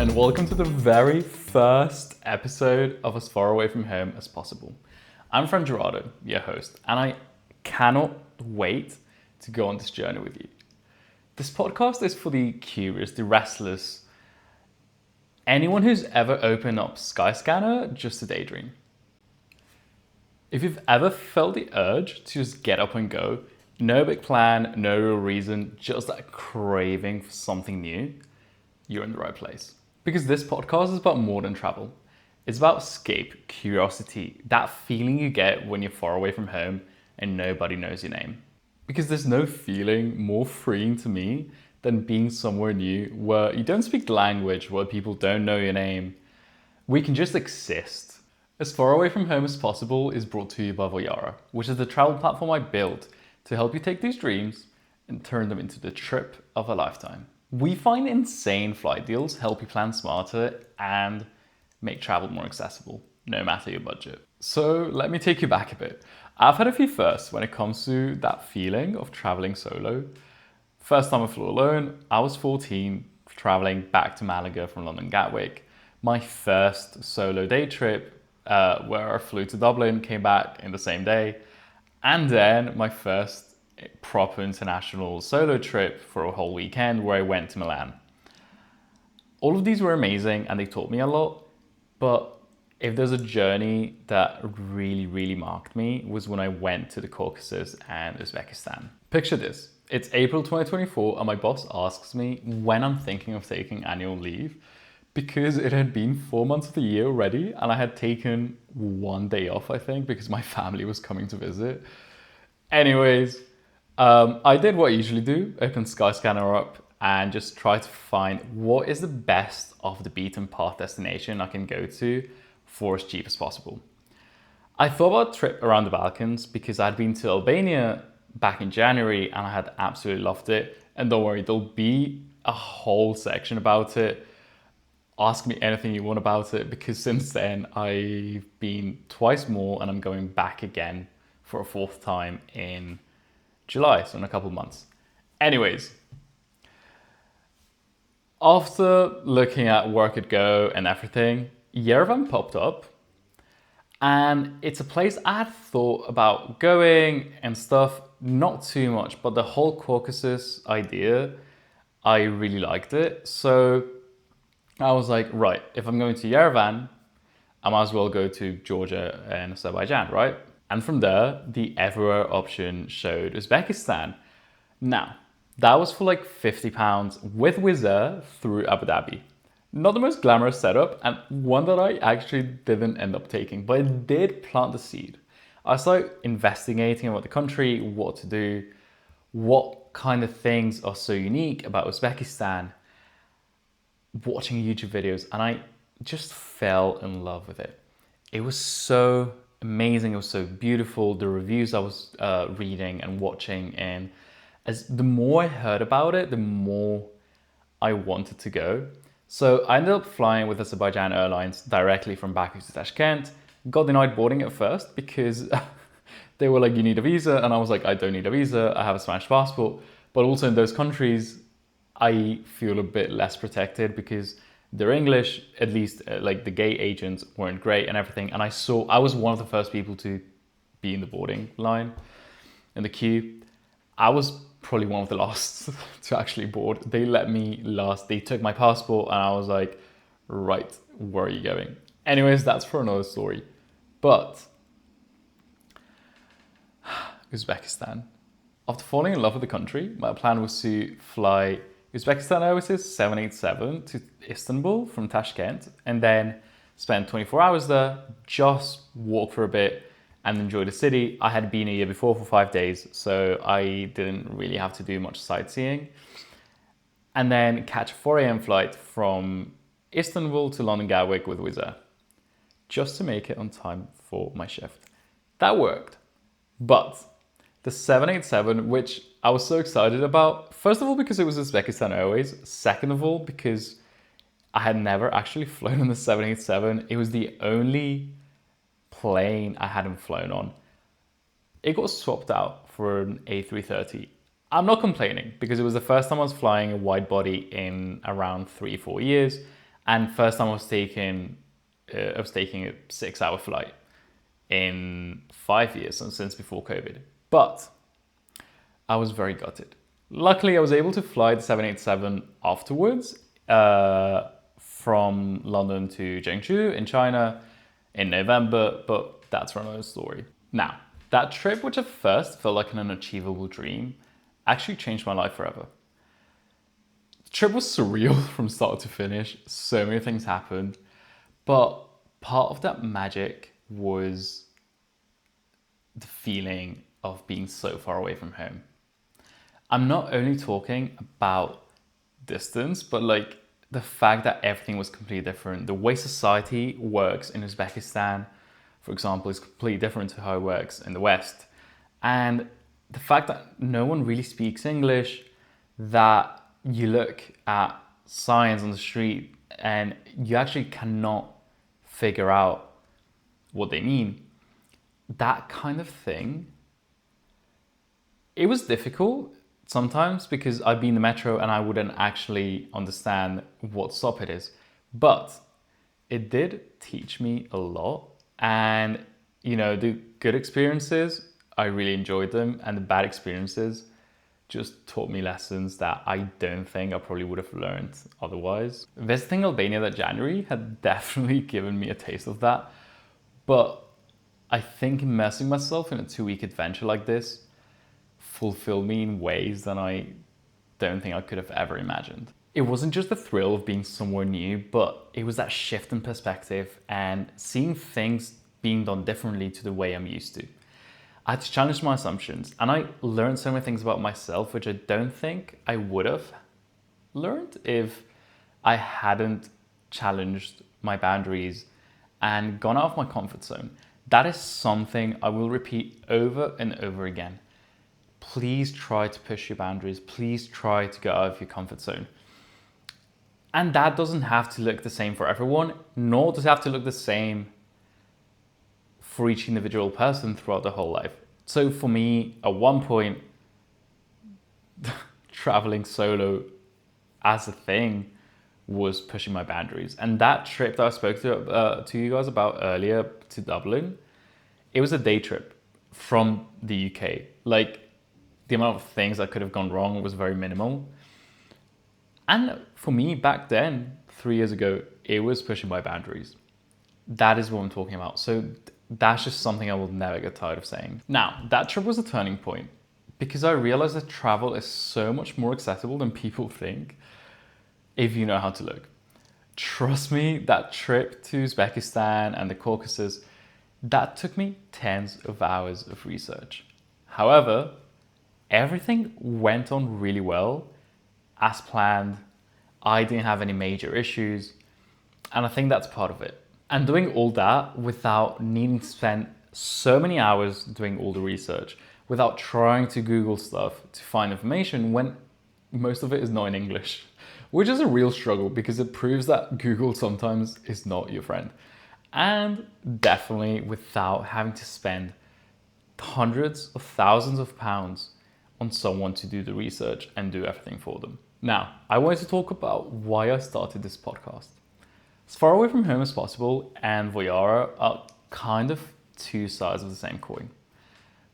and welcome to the very first episode of As Far Away From Home as Possible. I'm Fran Gerardo, your host, and I cannot wait to go on this journey with you. This podcast is for the curious, the restless, anyone who's ever opened up Skyscanner just to daydream. If you've ever felt the urge to just get up and go, no big plan, no real reason, just that craving for something new, you're in the right place. Because this podcast is about more than travel. It's about escape, curiosity, that feeling you get when you're far away from home and nobody knows your name. Because there's no feeling more freeing to me than being somewhere new where you don't speak the language, where people don't know your name. We can just exist. As Far Away From Home as Possible is brought to you by Voyara, which is the travel platform I built to help you take these dreams and turn them into the trip of a lifetime. We find insane flight deals help you plan smarter and make travel more accessible, no matter your budget. So let me take you back a bit. I've had a few firsts when it comes to that feeling of traveling solo. First time I flew alone, I was 14, traveling back to Malaga from London Gatwick. My first solo day trip where I flew to Dublin, came back in the same day. And then my first proper international solo trip for a whole weekend where I went to Milan. All of these were amazing and they taught me a lot, but if there's a journey that really marked me was when I went to the Caucasus and Uzbekistan. Picture this, it's April 2024 and my boss asks me when I'm thinking of taking annual leave because it had been 4 months of the year already and I had taken 1 day off, I think, because my family was coming to visit. Anyways, I did what I usually do, open Skyscanner up and just try to find what is the best off the beaten path destination I can go to for as cheap as possible. I thought about a trip around the Balkans because I'd been to Albania back in January and I had absolutely loved it. And don't worry, there'll be a whole section about it. Ask me anything you want about it because since then I've been twice more and I'm going back again for a 4th time in July, so in a couple of months. Anyways, after looking at where I could go and everything, Yerevan popped up and it's a place I had thought about going and stuff, not too much, but the whole Caucasus idea, I really liked it. So I was like, right, if I'm going to Yerevan, I might as well go to Georgia and Azerbaijan, right? And from there, the everywhere option showed Uzbekistan. Now, that was for like £50 with Wizz Air through Abu Dhabi. Not the most glamorous setup and one that I actually didn't end up taking, but it did plant the seed. I started investigating about the country, what to do, what kind of things are so unique about Uzbekistan, watching YouTube videos, and I just fell in love with it. It was so amazing, it was so beautiful. The reviews I was reading and watching, and as the more I heard about it, the more I wanted to go. So I ended up flying with Azerbaijan Airlines directly from Baku to Tashkent. Got denied boarding at first because they were like, you need a visa, and I was like, I don't need a visa, I have a Spanish passport. But also in those countries, I feel a bit less protected because they're English, at least like the gate agents weren't great and everything. And I was one of the first people to be in the boarding line, in the queue. I was probably one of the last to actually board. They let me last. They took my passport and I was like, right, where are you going? Anyways, that's for another story. But Uzbekistan. After falling in love with the country, my plan was to fly Uzbekistan Airways 787 to Istanbul from Tashkent and then spend 24 hours there, just walk for a bit and enjoy the city. I had been a year before for 5 days, so I didn't really have to do much sightseeing. And then catch a 4 a.m. flight from Istanbul to London Gatwick with Wizz Air, just to make it on time for my shift. That worked. But the 787, which I was so excited about, first of all, because it was Uzbekistan Airways. Second of all, because I had never actually flown on the 787. It was the only plane I hadn't flown on. It got swapped out for an A330. I'm not complaining because it was the first time I was flying a wide body in around 3-4 years. And first time I was taking a 6-hour flight in 5 years since before COVID. But I was very gutted. Luckily, I was able to fly the 787 afterwards from London to Zhengzhou in China in November, but that's for another story. Now, that trip, which at first felt like an unachievable dream, actually changed my life forever. The trip was surreal from start to finish. So many things happened, but part of that magic was the feeling of being so far away from home. I'm not only talking about distance, but like the fact that everything was completely different. The way society works in Uzbekistan, for example, is completely different to how it works in the West. And the fact that no one really speaks English, that you look at signs on the street and you actually cannot figure out what they mean. That kind of thing, it was difficult sometimes because I'd be in the metro and I wouldn't actually understand what stop it is. But it did teach me a lot. And, the good experiences, I really enjoyed them. And the bad experiences just taught me lessons that I don't think I probably would have learned otherwise. Visiting Albania that January had definitely given me a taste of that. But I think immersing myself in a 2-week adventure like this fulfilled me in ways that I don't think I could have ever imagined. It wasn't just the thrill of being somewhere new, but it was that shift in perspective and seeing things being done differently to the way I'm used to. I had to challenge my assumptions, and I learned so many things about myself which I don't think I would have learned if I hadn't challenged my boundaries and gone out of my comfort zone. That is something I will repeat over and over again. Please try to push your boundaries. Please try to get out of your comfort zone. And that doesn't have to look the same for everyone, nor does it have to look the same for each individual person throughout their whole life. So for me, at one point, traveling solo as a thing was pushing my boundaries. And that trip that I spoke to you guys about earlier to Dublin, it was a day trip from the UK. Like, the amount of things that could have gone wrong was very minimal. And for me back then, 3 years ago, it was pushing my boundaries. That is what I'm talking about. So that's just something I will never get tired of saying. Now, that trip was a turning point because I realized that travel is so much more accessible than people think if you know how to look. Trust me, that trip to Uzbekistan and the Caucasus, that took me tens of hours of research. However, everything went on really well, as planned. I didn't have any major issues, and I think that's part of it. And doing all that without needing to spend so many hours doing all the research, without trying to Google stuff to find information when most of it is not in English, which is a real struggle because it proves that Google sometimes is not your friend. And definitely without having to spend hundreds of thousands of pounds on someone to do the research and do everything for them. Now, I wanted to talk about why I started this podcast. As far away from home as possible and Voyara are kind of two sides of the same coin.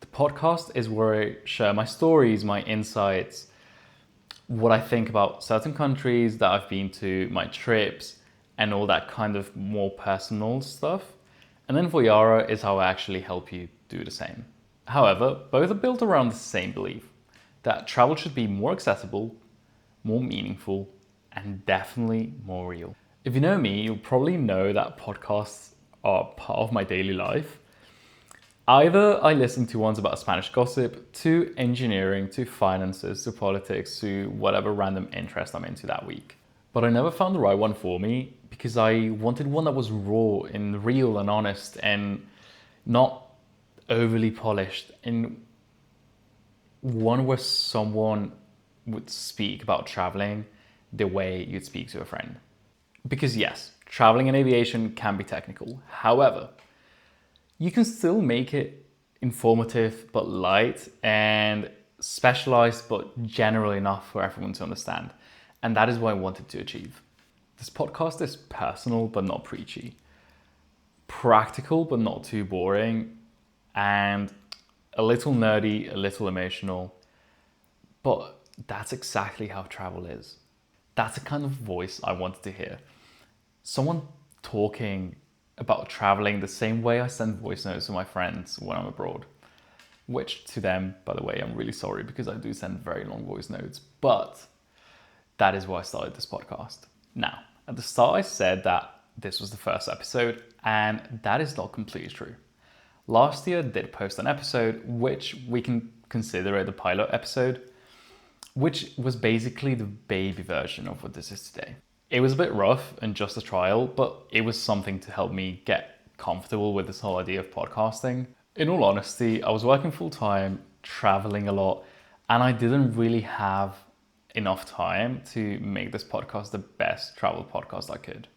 The podcast is where I share my stories, my insights, what I think about certain countries that I've been to, my trips, and all that kind of more personal stuff. And then Voyara is how I actually help you do the same. However, both are built around the same belief that travel should be more accessible, more meaningful, and definitely more real. If you know me, you'll probably know that podcasts are part of my daily life. Either I listen to ones about Spanish gossip, to engineering, to finances, to politics, to whatever random interest I'm into that week. But I never found the right one for me because I wanted one that was raw and real and honest and not overly polished, and one where someone would speak about traveling the way you'd speak to a friend. Because yes, traveling in aviation can be technical. However, you can still make it informative but light and specialized but general enough for everyone to understand. And that is what I wanted to achieve. This podcast is personal but not preachy, practical but not too boring, and a little nerdy, a little emotional. But that's exactly how travel is. That's the kind of voice I wanted to hear. Someone talking about traveling the same way I send voice notes to my friends when I'm abroad. Which to them, by the way, I'm really sorry because I do send very long voice notes. But that is why I started this podcast. Now, at the start I said that this was the first episode, and that is not completely true. Last year I did post an episode, which we can consider it the pilot episode, which was basically the baby version of what this is today. It was a bit rough and just a trial, but it was something to help me get comfortable with this whole idea of podcasting. In all honesty, I was working full time, traveling a lot, and I didn't really have enough time to make this podcast the best travel podcast I could.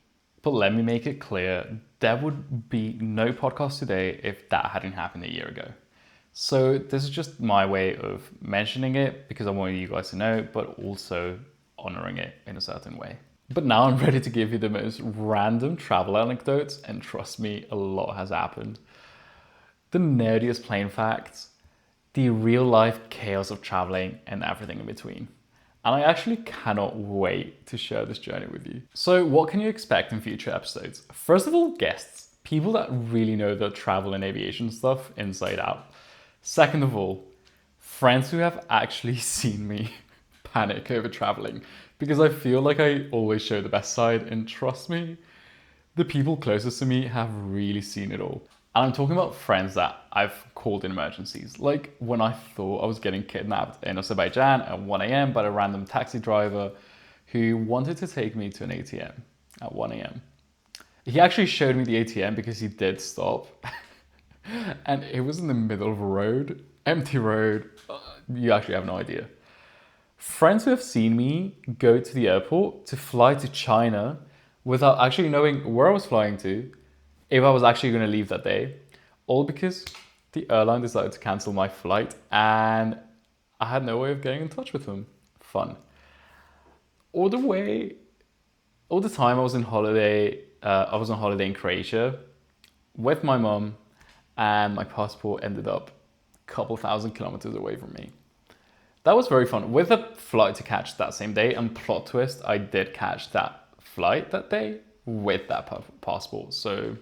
But let me make it clear, there would be no podcast today if that hadn't happened a year ago. So this is just my way of mentioning it because I wanted you guys to know, but also honoring it in a certain way. But now I'm ready to give you the most random travel anecdotes, and trust me, a lot has happened. The nerdiest plane facts, the real life chaos of traveling, and everything in between. And I actually cannot wait to share this journey with you. So what can you expect in future episodes? First of all, guests, people that really know the travel and aviation stuff inside out. Second of all, friends who have actually seen me panic over traveling, because I feel like I always show the best side, and trust me, the people closest to me have really seen it all. And I'm talking about friends that I've called in emergencies, like when I thought I was getting kidnapped in Azerbaijan at 1 a.m. by a random taxi driver who wanted to take me to an ATM at 1 a.m. He actually showed me the ATM because he did stop. And it was in the middle of a road, empty road. You actually have no idea. Friends who have seen me go to the airport to fly to China without actually knowing where I was flying to, if I was actually going to leave that day, all because the airline decided to cancel my flight and I had no way of getting in touch with them. Fun. All the time I was on holiday in Croatia with my mum, and my passport ended up a couple thousand kilometers away from me. That was very fun. With a flight to catch that same day, and plot twist, I did catch that flight that day with that passport. So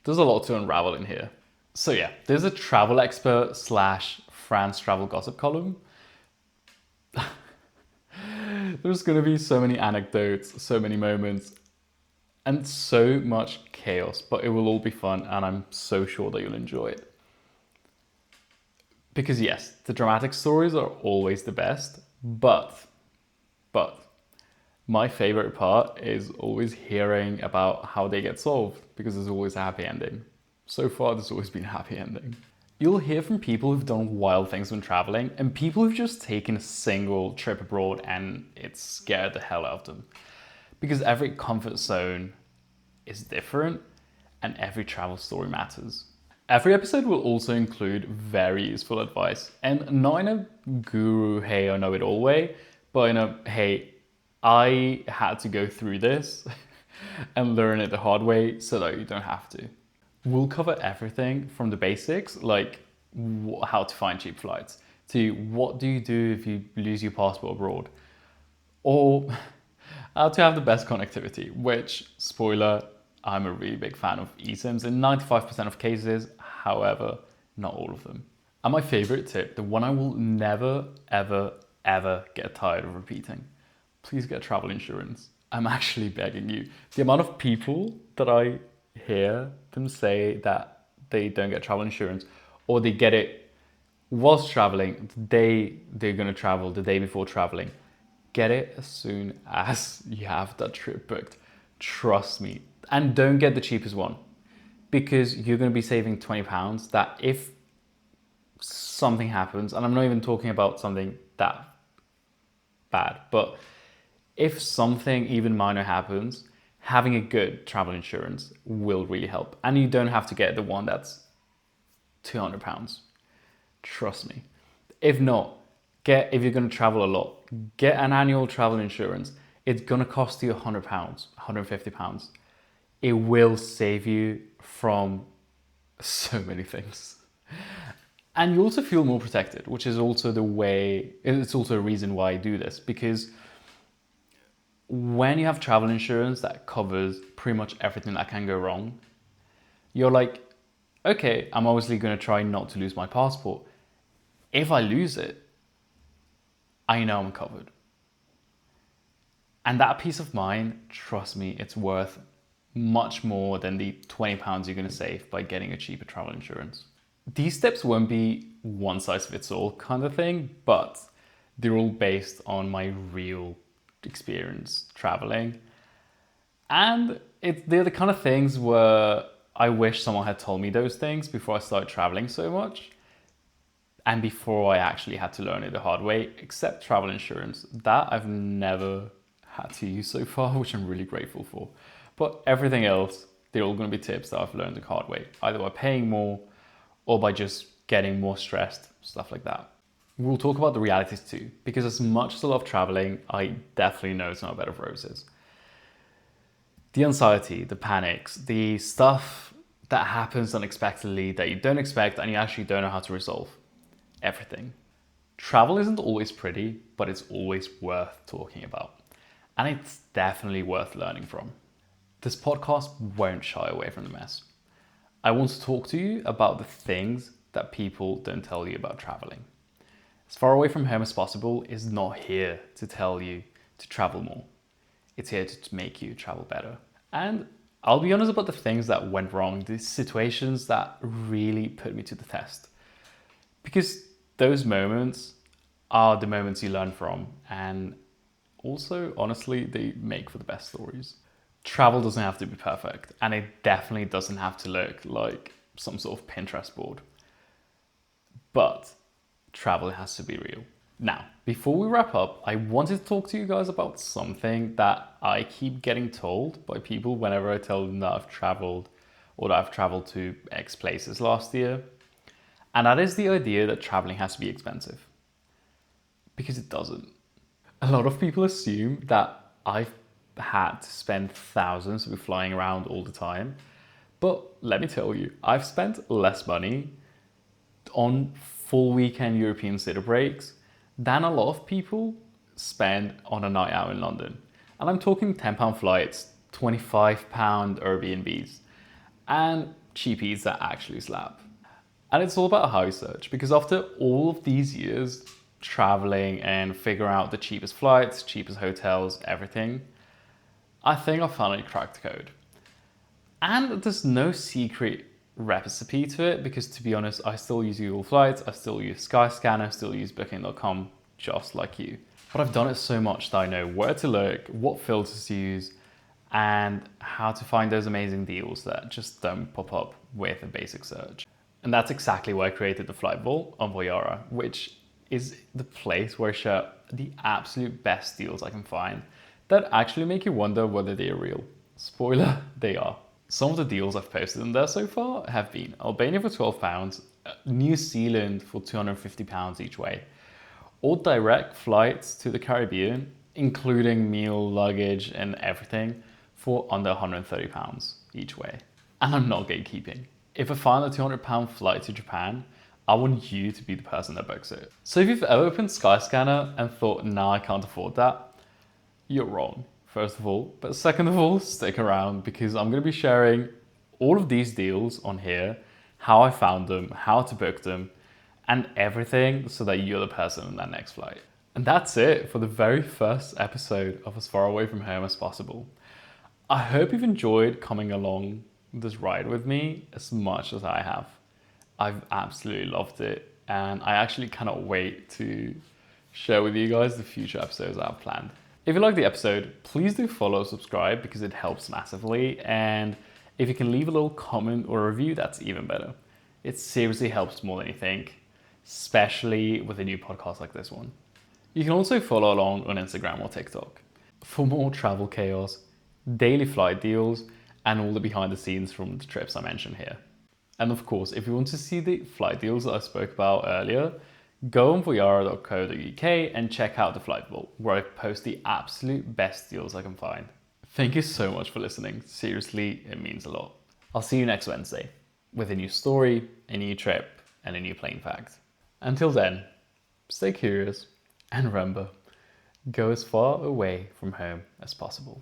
there's a lot to unravel in here. So yeah, there's a travel expert / France travel gossip column. There's gonna be so many anecdotes, so many moments, and so much chaos, but it will all be fun, and I'm so sure that you'll enjoy it. Because yes, the dramatic stories are always the best, but my favorite part is always hearing about how they get solved, because there's always a happy ending. So far, there's always been a happy ending. You'll hear from people who've done wild things when traveling, and people who've just taken a single trip abroad and it scared the hell out of them. Because every comfort zone is different, and every travel story matters. Every episode will also include very useful advice, and not in a guru, hey, I know it all way, but in a, hey, I had to go through this and learn it the hard way so that you don't have to. We'll cover everything from the basics, like how to find cheap flights, to what do you do if you lose your passport abroad, or how to have the best connectivity, which, spoiler, I'm a really big fan of eSIMs in 95% of cases, however, not all of them. And my favorite tip, the one I will never, ever, ever get tired of repeating, please get travel insurance. I'm actually begging you. The amount of people that I hear them say that they don't get travel insurance, or they get it whilst traveling, the day they're gonna travel, the day before traveling. Get it as soon as you have that trip booked. Trust me. And don't get the cheapest one, because you're going to be saving £20 that if something happens, and I'm not even talking about something that bad, but if something even minor happens, having a good travel insurance will really help. And you don't have to get the one that's £200. Trust me. If not, if you're going to travel a lot, get an annual travel insurance. it's gonna cost you £100, £150. It will save you from so many things. And you also feel more protected, which is also it's also a reason why I do this, because when you have travel insurance that covers pretty much everything that can go wrong, you're like, okay, I'm obviously going to try not to lose my passport. If I lose it, I know I'm covered. And that peace of mind, trust me, it's worth much more than the £20 you're going to save by getting a cheaper travel insurance. These steps won't be one size fits all kind of thing, but they're all based on my real experience traveling. And they're the kind of things where I wish someone had told me those things before I started traveling so much and before I actually had to learn it the hard way, except travel insurance. That I've never had to use so far, which I'm really grateful for. But everything else, they're all going to be tips that I've learned the hard way, either by paying more or by just getting more stressed, stuff like that. We'll talk about the realities too, because as much as I love traveling, I definitely know it's not a bed of roses. The anxiety, the panics, the stuff that happens unexpectedly that you don't expect and you actually don't know how to resolve. Everything. Travel isn't always pretty, but it's always worth talking about. And it's definitely worth learning from. This podcast won't shy away from the mess. I want to talk to you about the things that people don't tell you about traveling. As far away from home as possible is not here to tell you to travel more. It's here to make you travel better. And I'll be honest about the things that went wrong, the situations that really put me to the test. Because those moments are the moments you learn from, and also, honestly, they make for the best stories. Travel doesn't have to be perfect, and it definitely doesn't have to look like some sort of Pinterest board. But travel has to be real. Now, before we wrap up, I wanted to talk to you guys about something that I keep getting told by people whenever I tell them that I've traveled or that I've traveled to X places last year. And that is the idea that traveling has to be expensive. Because it doesn't. A lot of people assume that I've had to spend thousands to be flying around all the time. But let me tell you, I've spent less money on full weekend European city breaks than a lot of people spend on a night out in London. And I'm talking £10 flights, £25 Airbnbs, and cheapies that actually slap. And it's all about how you search, because after all of these years traveling and figuring out the cheapest flights, cheapest hotels, everything, I think I finally cracked the code. And there's no secret recipe to it, because to be honest, I still use Google Flights, I still use Skyscanner, still use Booking.com, just like you. But I've done it so much that I know where to look, what filters to use, and how to find those amazing deals that just don't pop up with a basic search. And that's exactly why I created the Flight Vault on Voyara, which is the place where I share the absolute best deals I can find that actually make you wonder whether they are real. Spoiler, they are. Some of the deals I've posted in there so far have been Albania for £12, New Zealand for £250 each way, all direct flights to the Caribbean, including meal, luggage, and everything, for under £130 each way. And I'm not gatekeeping. If I find a £200 flight to Japan, I want you to be the person that books it. So if you've ever opened Skyscanner and thought, nah, I can't afford that, you're wrong, first of all. But second of all, stick around, because I'm going to be sharing all of these deals on here, how I found them, how to book them, and everything so that you're the person on that next flight. And that's it for the very first episode of As Far Away From Home As Possible. I hope you've enjoyed coming along this ride with me as much as I have. I've absolutely loved it, and I actually cannot wait to share with you guys the future episodes I've planned. If you like the episode, please do follow, subscribe, because it helps massively. And if you can leave a little comment or review, that's even better. It seriously helps more than you think, especially with a new podcast like this one. You can also follow along on Instagram or TikTok for more travel chaos, daily flight deals, and all the behind the scenes from the trips I mentioned here. And of course, if you want to see the flight deals that I spoke about earlier, Go on voyara.co.uk and check out the Flight Vault, where I post the absolute best deals I can find. Thank you so much for listening. Seriously, it means a lot. I'll see you next Wednesday with a new story, a new trip, and a new plane fact. Until then, stay curious and remember, go as far away from home as possible.